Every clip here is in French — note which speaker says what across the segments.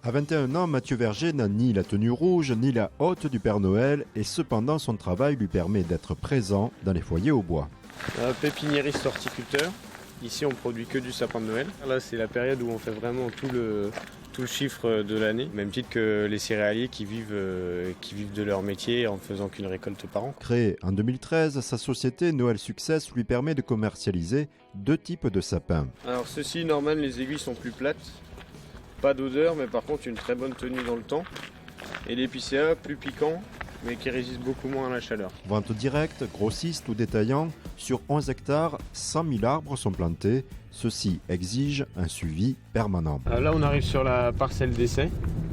Speaker 1: À 21 ans, Mathieu Verger n'a ni la tenue rouge ni la hotte du Père Noël et cependant son travail lui permet d'être présent dans les foyers au bois.
Speaker 2: Pépiniériste horticulteur, ici on produit que du sapin de Noël. Là c'est la période où on fait vraiment tout le chiffre de l'année, même titre que les céréaliers qui vivent de leur métier en faisant qu'une récolte par an.
Speaker 1: Créée en 2013, sa société Noël Success lui permet de commercialiser 2 types de sapins.
Speaker 2: Alors ceux-ci, Norman, les aiguilles sont plus plates, pas d'odeur mais par contre une très bonne tenue dans le temps. Et l'épicéa, plus piquant mais qui résiste beaucoup moins à la chaleur.
Speaker 1: Vente directe, grossiste ou détaillant, sur 11 hectares, 100 000 arbres sont plantés. Ceci exige un suivi permanent.
Speaker 2: Là on arrive sur la parcelle d'essai,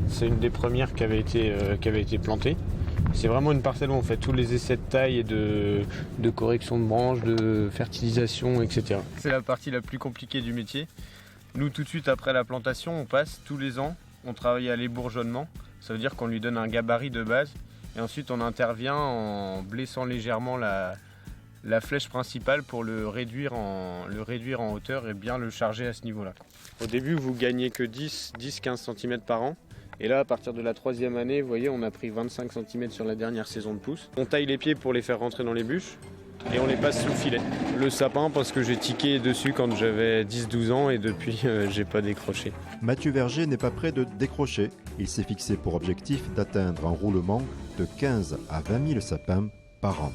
Speaker 2: c'est une des premières qui avait été plantée. C'est vraiment une parcelle où on fait tous les essais de taille et de correction de branches, de fertilisation, etc. C'est la partie la plus compliquée du métier. Nous tout de suite après la plantation, on passe tous les ans, on travaille à l'ébourgeonnement. Ça veut dire qu'on lui donne un gabarit de base. Et ensuite on intervient en blessant légèrement la flèche principale pour le réduire en hauteur et bien le charger à ce niveau-là. Au début vous gagnez que 10-15 cm par an. Et là à partir de la 3e année, vous voyez, on a pris 25 cm sur la dernière saison de pousse. On taille les pieds pour les faire rentrer dans les bûches et on les passe sous le filet. Le sapin parce que j'ai tiqué dessus quand j'avais 10-12 ans et depuis j'ai pas décroché.
Speaker 1: Mathieu Verger n'est pas prêt de décrocher. Il s'est fixé pour objectif d'atteindre un roulement de 15 à 20 000 sapins par an.